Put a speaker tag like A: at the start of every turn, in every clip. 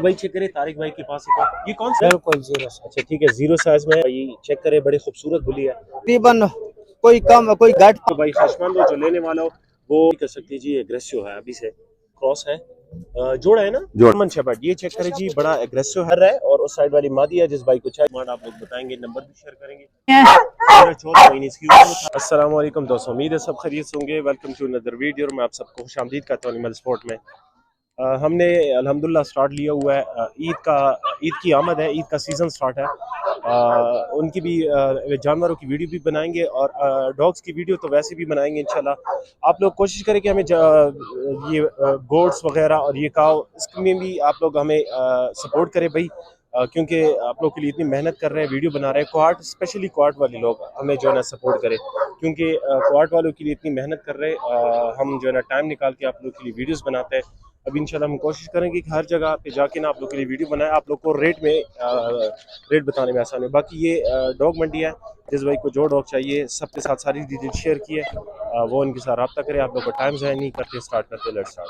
A: भाई चेक करे तारिक भाई के पास ये कौन सा?
B: बिल्कुल जीरो।
A: अच्छा ठीक है, जीरो साइज में ये चेक करे, बड़ी खूबसूरत बुली है।
B: तकरीबन कोई कम कोई घट।
A: तो भाई ख्वाहिशमंद हो जो लेने वाला हो वो कर सकती है जी। एग्रेसिव है, अभी से क्रॉस है, जोड़ा है ना, जर्मन शेपर्ड। ये चेक करे जी, बड़ा एग्रेसिव है और उस साइड वाली मादी है। जिस भाई को चाहिए आप लोग बताएंगे, नंबर भी शेयर करेंगे। 14 महीने इसकी उम्र। अस्सलाम वालेकुम दोस्तों, उम्मीद है सब खैरियत से होंगे। Welcome to another video. मैं आप सबको खुशामदीद करता हूं एनिमल स्पोर्ट में। हमने अल्हम्दुलिल्लाह स्टार्ट लिया हुआ है ईद की आमद है, ईद का सीज़न स्टार्ट है। उनकी भी जानवरों की वीडियो भी बनाएंगे और डॉग्स की वीडियो तो वैसे भी बनाएंगे इंशाल्लाह। आप लोग कोशिश करें कि हमें ये गोट्स वगैरह और ये काव, इसमें भी आप लोग हमें सपोर्ट करें भाई, क्योंकि आप लोग के लिए इतनी मेहनत कर रहे हैं, वीडियो बना रहे हैं। क्वाड, स्पेशली क्वाड वाले लोग हमें जो है ना सपोर्ट करें, क्योंकि क्वाड वालों के लिए इतनी मेहनत कर रहे हैं। हम जो है ना टाइम निकाल के आप लोग के लिए वीडियोस बनाते हैं। अब इंशाल्लाह हम कोशिश करेंगे कि हर जगह पे जाके ना आप लोग के लिए वीडियो बनाए, आप लोग को रेट बताने में आसानी हो। बाकी ये डॉग मंडी है, जिस भाई को जो डॉग चाहिए सबके साथ सारी डिटेल शेयर की है, वो उनके साथ रब्ता करें। आप लोग को टाइम ज़ाया नहीं करते, स्टार्ट करते, लेट्स स्टार्ट।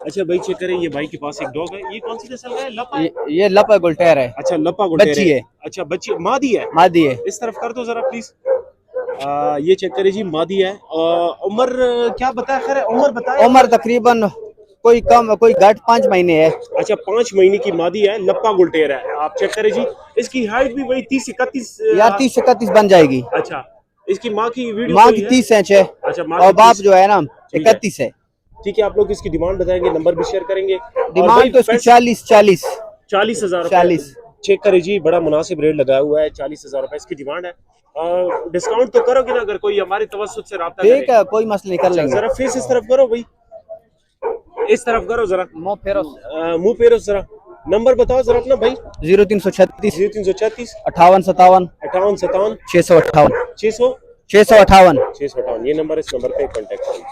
A: अच्छा भाई चेक करें, ये भाई के पास एक डॉग है। ये कौन सी नस्ल का है? लपा है?
B: ये लपा गुलटेर है।
A: अच्छा लपा गुलटेर
B: बच्ची है।
A: अच्छा बच्ची, मादी है?
B: मादी है।
A: इस तरफ कर दो जरा प्लीज। ये चेक करें जी, मादी है। उम्र क्या बताया? खैर उम्र बताया।
B: उम्र तकरीबन कोई कम कोई घट 5 महीने है।
A: अच्छा 5 महीने की मादी है, लप्पा गुलटेर है। आप चेक करें जी, इसकी हाइट भी वही 30-31
B: या 30-31 बन जाएगी।
A: अच्छा, इसकी माँ की वीडियो
B: माँ की 30 इंच है।
A: अच्छा माँ
B: और
A: की
B: बाप
A: 30
B: जो है ना 31 है।
A: ठीक है, आप लोग इसकी डिमांड बताएंगे, नंबर भी शेयर करेंगे।
B: डिमांड तो इसकी
A: 40,000
B: 40।
A: चेक करें जी, बड़ा मुनासिब रेट लगाया हुआ है। 40,000 रुपए इसकी डिमांड है। डिस्काउंट तो करोगे ना अगर कोई हमारे तवज्जुद से राब्ता करे?
B: ठीक है, कोई मसला नहीं, कर लेंगे।
A: जरा फेस इस तरफ करो भाई, इस तरफ करो जरा, मुंह फेरो जरा। नंबर बताओ जरा अपना भाई।
B: 0336
A: 0336
B: 5857
A: 5857
B: 658
A: 600
B: 658।
A: 658। ये नंबर, इस नंबर पे कांटेक्ट करिए।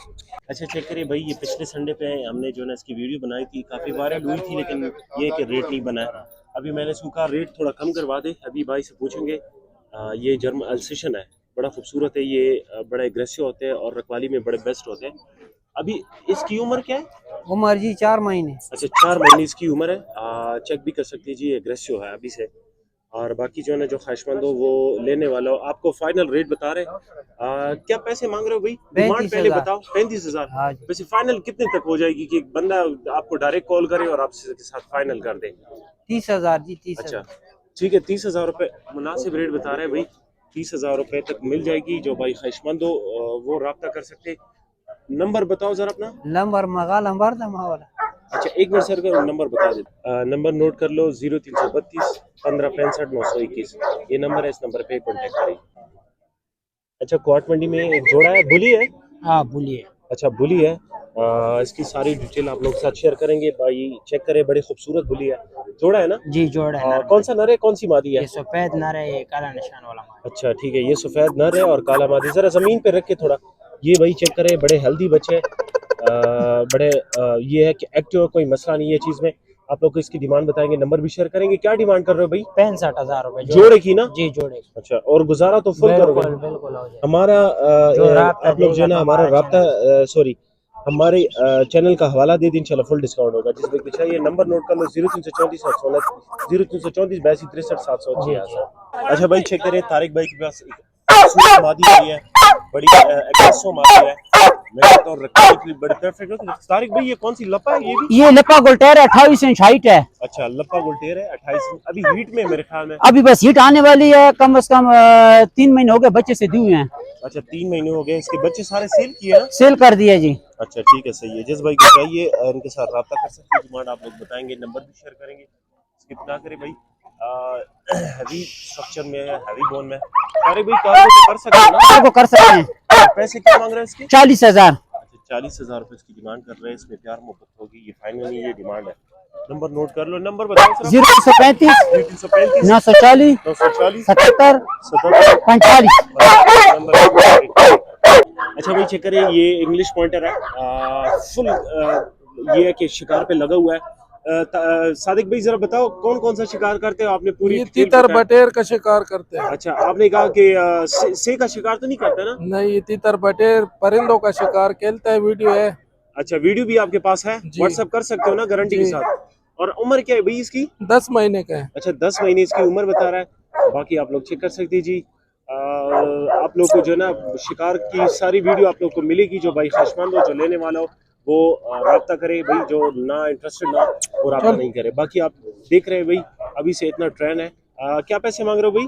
A: अच्छा चेक करिए भाई, ये पिछले संडे पे हमने जो है ना इसकी वीडियो बनाई थी, काफ़ी वायरल हुई थी, लेकिन ये कि रेट नहीं बना है। अभी मैंने इसको कहा रेट थोड़ा कम करवा दे। अभी भाई से पूछेंगे। ये जर्मन अल्सेशन है, बड़ा खूबसूरत है ये, बड़ा एग्रेसिव होते हैं और रखवाली में बड़े बेस्ट होते हैं। अभी इसकी उम्र क्या है?
B: उम्र जी 4 महीने।
A: अच्छा 4 महीने इसकी उम्र है। चेक भी कर सकती है जी, एग्रेसिव है अभी से। और बाकी जो है ना, जो ख्वाहिशमंद हो वो लेने वाला हो, आपको फाइनल रेट बता रहे हैं। क्या पैसे मांग रहे हो भाई? डिमांड पहले बताओ। 35,000।
B: हाँ।
A: वैसे फाइनल कितने तक हो जाएगी कि एक बंदा आपको डायरेक्ट कॉल करे और आपसे के साथ फाइनल कर दे?
B: 30,000 जी। 30,000।
A: अच्छा ठीक है, 30,000 रुपये मुनासिब रेट बता रहे हैं भाई। 30,000 रुपये तक मिल जाएगी। जो भाई ख्वाहिशमंद हो वो रब्ता कर सकते। नंबर बताओ जरा अपना।
B: नंबर मगा नंबर वाला।
A: अच्छा एक मिनट सर का नंबर बता दे। नंबर नोट कर लो, 0332 1565 921। ये नंबर है, इस नंबर पे कॉन्टेक्ट करिए। अच्छा क्वाट मंडी में एक जोड़ा है, बुली है?
B: हाँ बोलिए।
A: अच्छा बुली है। इसकी सारी डिटेल आप लोग के साथ शेयर करेंगे। भाई चेक करें, बड़ी खूबसूरत बुली है। जोड़ा है ना
B: जी जोड़ा है।
A: कौन सा नर है, कौन सी मादी है?
B: ये सफेद नर है, ये काला निशान वाला माल।
A: अच्छा ठीक है, ये सफेद नर है और काला मादी। जरा जमीन पे रख के थोड़ा, ये भाई चेक करें, बड़े हेल्दी बच्चे, बड़े ये है कि एक्टिव, कोई मसला नहीं है चीज में। आप लोग को इसकी डिमांड बताएंगे, नंबर भी शेयर करेंगे। क्या डिमांड कर रहे हो भाई?
B: 65,000 रुपए
A: जोड़े की ना?
B: जी जोड़े।
A: अच्छा, और गुजारा तो फुल करोगे?
B: बिल्कुल हो जाए।
A: हमारा आप लोग जो है ना हमारा रब्ता, सॉरी, हमारे चैनल का हवाला दे दी, इंशाल्लाह फुल डिस्काउंट होगा। जिस व्यक्ति चाहिए नंबर नोट कर लो, 0334 0334 82 63 786। अच्छा भाई चेक करें, तारिक भाई के पास एक मादी आई है, बड़ी एग्रेसिव मादी है। मैं कहता हूं रखने के लिए बड़ी परफेक्ट है। तारिक भाई ये कौन सी लपा है?
B: ये लपा गुलटेर 28 इंच हाइट है।
A: अच्छा लपा गुलटेर है, 28 इंच। अभी हीट में मेरे ख्याल में
B: अभी बस हीट आने वाली है। कम से कम 3 महीने हो गए बच्चे से दिए हैं।
A: अच्छा 3 महीने हो गए, इसके बच्चे सारे सेल किए ना?
B: सेल कर दिए जी।
A: अच्छा ठीक है, सही है। जिस भाई को चाहिए इनके साथ रब्ता कर सकते हैं। डिमांड आप लोग बताएंगे, नंबर भी शेयर करेंगे। स्किप ना करें भाई। हैवी स्ट्रक्चर में है, हैवी बोन में। अरे भाई कार्गो तो कर सकते हैं ना?
B: कार्गो कर सकते हैं।
A: पैसे क्या मांग रहे हैं इसके?
B: 40,000।
A: अच्छा 40,000 रुपए इसकी डिमांड कर रहे हैं। इसमें प्यार मोहब्बत होगी, ये फाइनली ये डिमांड है। नंबर नोट कर लो, नंबर बताओ सर।
B: 0335
A: 0335
B: 940
A: 940
B: 77
A: 77
B: 45।
A: अच्छा भाई चेक करें, ये इंग्लिश पॉइंटर है, फुल ये है कि शिकार पे लगा हुआ है। सादिक भाई जरा बताओ कौन कौन सा शिकार करते हो? आपने पूरी
C: तीतर बटेर का शिकार करते हैं।
A: अच्छा आपने कहा कि से का शिकार तो नहीं करता ना?
C: नहीं, तीतर बटेर परिंदों का शिकार खेलता है। वीडियो है।
A: अच्छा वीडियो भी आपके पास है? व्हाट्सएप कर सकते हो ना गारंटी के साथ? और उम्र क्या है भाई इसकी?
C: 10 महीने का है।
A: अच्छा 10 महीने इसकी उम्र बता रहा है। बाकी आप लोग चेक कर सकते हैं जी। आप लोग को जो है ना शिकार की सारी वीडियो आप लोग को मिलेगी। जो भाई ख्वाहिशमंद हो, जो लेने वाला हो, वो राब्ता करे भाई। जो ना इंटरेस्टेड ना वो राब्ता नहीं करे। बाकी आप देख रहे हैं भाई अभी से इतना ट्रेंड है। क्या पैसे मांग रहे हो भाई?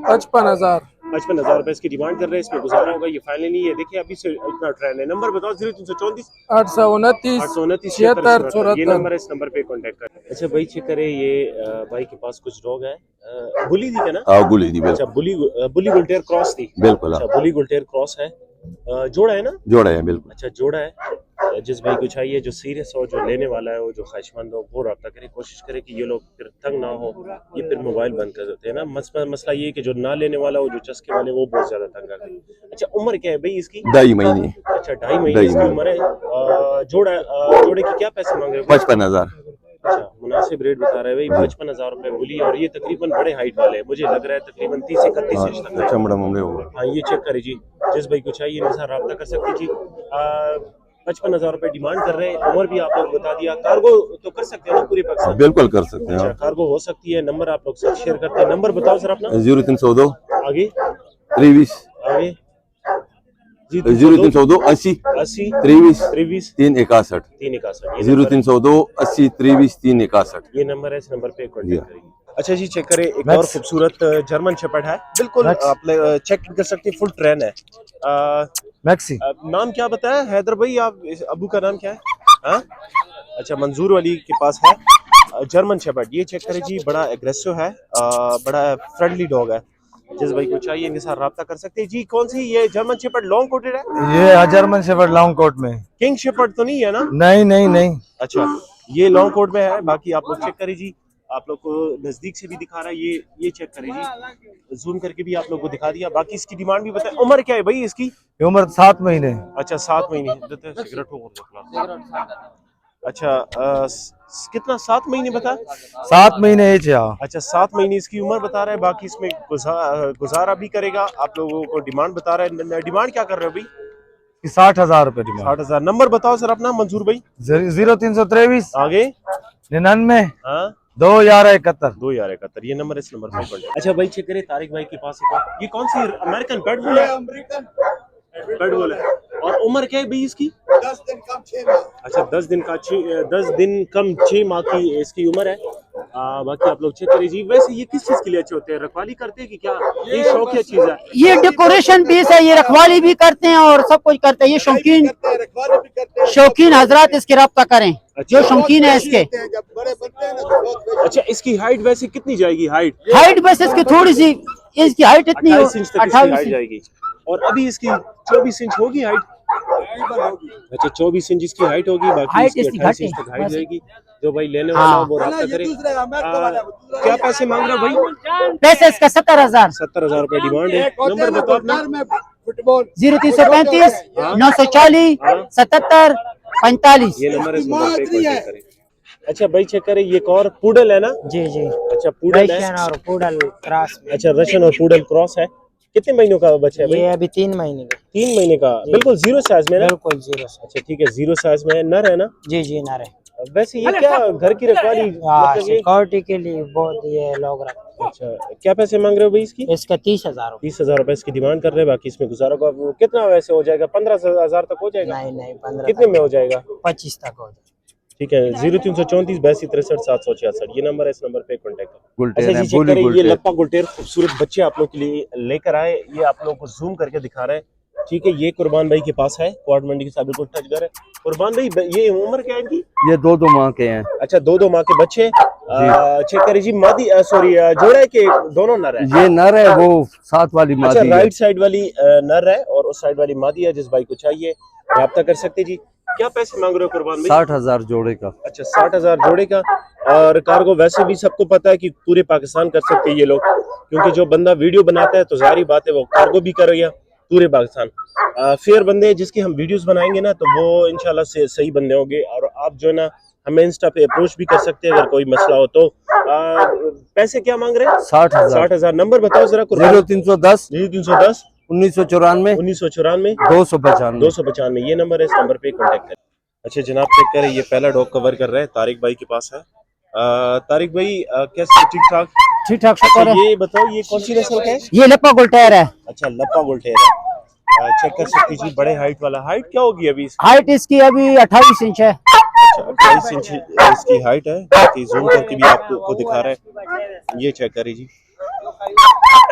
C: 55,000।
A: 55,000 रुपए इसकी डिमांड कर रहे हैं। इसमें गुजारा होगा, ये फाइनल नहीं है। देखिए अभी से इतना ट्रेंड है। नंबर बताओ। 0334
C: 829
A: 829
C: 76
A: 76 ये
C: 74।
A: नंबर है, इस नंबर पे कांटेक्ट करें। अच्छा भाई चेक करें ये भाई के पास कुछ डॉग है। बुली थी क्या ना?
D: हाँ गुली थी
A: अच्छा बुली गुलटेर क्रॉस थी।
D: बिल्कुल।
A: अच्छा बुली गुलटेर क्रॉस है। जोड़ा है ना?
D: जोड़ा है बिल्कुल।
A: अच्छा जोड़ा है। जिस भाई को चाहिए, जो सीरियस हो, जो लेने वाला है, वो जो ख्वाहिशमंद हो, वो रब्ता करे। कोशिश करे कि ये लोग फिर तंग ना हो, ये फिर मोबाइल बंद कर देते हैं ना। मसला ये है कि जो ना लेने वाला हो, जो चस्के वाले, वो बहुत ज्यादा तंग करते हैं। अच्छा उम्र क्या है भाई इसकी?
D: 2.5 महीने।
A: अच्छा 2.5 महीने इसकी उम्र है। जोड़े के क्या पैसे मांग रहे हो?
D: 55,000।
A: अच्छा मुनासिब रेट बता रहे हैं भाई। 55,000 रुपए बोली। और ये तकरीबन बड़े हाइट वाले हैं, मुझे लग रहा है तकरीबन 30-31 इंच तक है।
D: चमड़ा मुमड़े होगा।
A: हाँ ये चेक करें जी। जिस भाई को चाहिए इनके साथ रब्ता कर सकते जी। 55,000 रुपए डिमांड कर रहे हैं। उम्र भी आप लोग बता दिया। कार्गो तो कर सकते हैं ना पूरे पाकिस्तान?
D: बिल्कुल कर सकते हैं।
A: अच्छा कार्गो हो सकती है। नंबर आप लोग साथ शेयर करते हैं। नंबर बताओ सर अपना।
D: 0302
A: आगे
D: 23
A: आगे जी
D: 0302 80
A: 80
D: 23
A: 23
D: 361
A: 361
D: 0302 80 23 361
A: ये नंबर है। इस नंबर पे कांटेक्ट करिए। अच्छा जी चेक करें एक और खूबसूरत जर्मन शेपर्ड है। बिल्कुल आप चेक कर सकते हैं। फुल ट्रेन है।
C: मैक्सी।
A: नाम क्या बताया हैदर भाई? आप अबू का नाम क्या है? हाँ अच्छा मंजूर वाली के पास है जर्मन शेपर्ड। ये चेक करें जी। बड़ा एग्रेसिव है, बड़ा फ्रेंडली डॉग है। जिस भाई को चाहिए इनके साथ रब्ता कर सकते हैं जी। कौन सी ये जर्मन शेपर्ड लॉन्ग कोटेड है?
C: ये जर्मन शेफर्ड लॉन्ग कोट में।
A: किंग शेपर्ड तो नहीं है ना?
C: नहीं।
A: अच्छा ये लॉन्ग कोट में है। बाकी आप लोग चेक करें जी। आप लोग को नजदीक से भी दिखा रहा है। ये चेक करें जी। जूम करके भी आप लोग को दिखा दिया। बाकी इसकी डिमांड भी बताएं। उम्र क्या है भाई इसकी?
C: उम्र 7 महीने।
A: अच्छा 7 महीने। सिगरेट हो अच्छा कितना? 7 महीने बता।
C: 7 महीने एज है।
A: अच्छा 7 महीने इसकी उम्र बता रहा है। बाकी इसमें गुजारा भी करेगा। आप लोगों को डिमांड बता रहा है। डिमांड क्या कर रहे हो भाई?
C: 60,000 रुपए डिमांड।
A: 60,000। नंबर बताओ सर अपना मंजूर भाई।
C: 0323
A: आगे
C: 99
A: हाँ
C: 2071।
A: 2071 ये नंबर है। इस नंबर पे कॉन्टेक्ट। अच्छा भाई चेक करें तारिक भाई के पास ये कौन सी अमेरिकन पेट बुल है? पेट बुल है। और उम्र क्या है भाई इसकी?
E: 10 दिन कम 6 माह।
A: अच्छा 10 दिन कम 6 माह की इसकी उम्र है। बाकी आप लोग चेक करिए जी। वैसे ये किस चीज के लिए अच्छे होते हैं? रखवाली करते हैं कि क्या? ये शौकिया चीज है।
B: ये डेकोरेशन पीस है। ये रखवाली भी करते हैं और सब कुछ करते हैं। ये शौकीन
E: रखवाली भी करते हैं।
B: शौकीन हजरात इसके रब्ता करें जो शौकीन है इसके।
E: जब बड़े बनते हैं ना तो बहुत
A: अच्छा इसकी हाइट वैसे कितनी जाएगी?
B: हाइट बस इसकी थोड़ी सी, इसकी हाइट इतनी
A: 28 इंच तक इसकी
B: 28
A: हाइट जाएगी। और अभी इसकी 24 इंच होगी हाइट। अच्छा 24 इंच इसकी हाइट होगी। बाकी
B: हाइट
A: इसकी
B: इसकी
A: 28 इंच
B: घट
A: तक
B: है।
A: हाइट जाएगी। जो भाई लेने वाला हो वो रब्ता करे। क्या पैसे मांग रहे हो भाई?
B: पैसे इसका 70,000।
A: 70,000 रुपए डिमांड है। नंबर बताओ अपना।
E: फुटबॉल
B: 0335 940 77 45।
A: ये नंबर है। इस नंबर पे कांटेक्ट करें। अच्छा भाई चेक करें ये एक और पूडल है ना?
F: जी जी।
A: अच्छा पूडल है।
F: रशियन और पूडल क्रॉस में।
A: अच्छा रशियन और पूडल क्रॉस है। कितने महीनों का बच्चा है भाई?
F: ये अभी 3 महीने का।
A: 3 महीने का। बिल्कुल जीरो साइज में ना?
F: बिल्कुल 0 से।
A: अच्छा ठीक है जीरो साइज में है। नर है ना?
F: जी जी नारे।
A: वैसे ये क्या घर की रखवाली मतलब ये?
F: सिक्योरिटी के लिए बहुत ये लोग रखते हैं।
A: अच्छा क्या पैसे मांग रहे हो भाई इसकी?
F: इसका 30,000।
A: 30,000 रुपए इसकी डिमांड कर रहे हैं। बाकी इसमें गुजारा का कितना वैसे हो जाएगा? 15,000 तक हो जाएगा?
F: नहीं 15
A: कितने में हो जाएगा?
F: 25 तक हो जाए।
A: ठीक है 0334 82 63 766 ये नंबर है। इस नंबर पे कांटेक्ट करें।
D: गुलटेर
A: अच्छा
D: है,
A: जी चेक
D: बोली
A: करें ये
D: गुलटेर।
A: लप्पा गुलटेर खूबसूरत बच्चे आप लोग के लिए लेकर आए। ये आप लोगों को जूम करके दिखा रहे हैं। ठीक है ये कुर्बान भाई के पास है। क्वाड मंडी के साथ बिल्कुल टच कर है। कुर्बान भाई ये उम्र क्या है इनकी?
D: ये 2 माह के हैं।
A: अच्छा 2 माह के बच्चे। चेक करिए जी। मादी सॉरी जोड़ा है कि दोनों नर है?
D: ये नर है, वो साथ वाली मादी
A: अच्छा
D: है।
A: राइट साइड वाली नर है और उस साइड वाली मादी है। जिस भाई को चाहिए रब्ता कर सकते जी। क्या पैसे मांग रहे हो कुर्बान भाई?
D: 60,000 जोड़े का।
A: अच्छा 60,000 जोड़े का। और कार्गो वैसे भी सबको पता है कि पूरे पाकिस्तान कर सकते हैं ये लोग, क्योंकि जो बंदा वीडियो बनाता है तो जाहिर बात है वो कार्गो भी कर रही है पूरे पाकिस्तान। फेयर बंदे जिसकी हम वीडियोस बनाएंगे ना तो वो इंशाल्लाह से सही बंदे होंगे। और आप जो है ना हमें इंस्टा पे अप्रोच भी कर सकते हैं अगर कोई मसला हो तो। पैसे क्या मांग रहे हैं?
D: 60,000।
A: 60,000। नंबर बताओ जरा।
D: 0310
A: 0310
D: 1994
A: 1994
D: 295
A: 295 ये नंबर है। इस नंबर पे कांटेक्ट करें। अच्छा जनाब चेक करें ये पहला डॉग कवर कर रहे हैं तारिक भाई के पास है। तारिक भाई कैसे ठीक ठाक?
B: ठीक ठाक शुक्र है।
A: ये बताओ ये कौन सी नस्ल का है?
B: ये लप्पा गुलटेर है।
A: अच्छा लप्पा गुलटेर है। चेक कर सकती जी, बड़े हाइट वाला। हाइट क्या होगी अभी इसकी?
B: हाइट इसकी अभी 28 इंच है।
A: अच्छा 28 इंच इसकी हाइट है। बाकी जूम करके भी आपको दिखा रहा है। ये चेक करिए जी।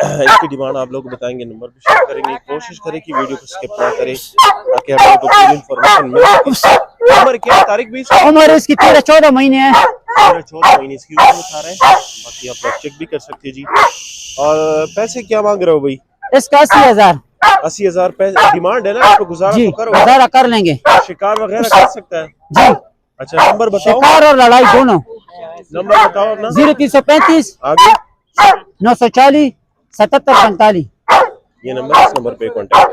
A: इसकी डिमांड आप लोग बताएंगे, नंबर भी शेयर करेंगे। कोशिश करें कि वीडियो को स्किप ना करें ताकि हमें को पूरी इंफॉर्मेशन मिल सके। उम्र क्या है तारिक भाई?
B: उम्र इसकी 13-14 महीने है।
A: 13-14 महीने इसकी उम्र बता रहे हैं। बाकी आप लोग चेक भी कर सकते हैं जी। और पैसे क्या मांग रहे हो भाई?
B: इसका 80,000।
A: 80,000 पैसे डिमांड है ना, आपको गुजारा
B: जी
A: तो करो।
B: गुजारा कर लेंगे
A: शिकार वगैरह कर सकता है
B: जी।
A: अच्छा नंबर बताओ।
B: शिकार और लड़ाई दोनों।
A: नंबर बताओ अपना।
B: 0335
A: आगे
B: 940 7745।
A: ये नंबर, इस नंबर पे कांटेक्ट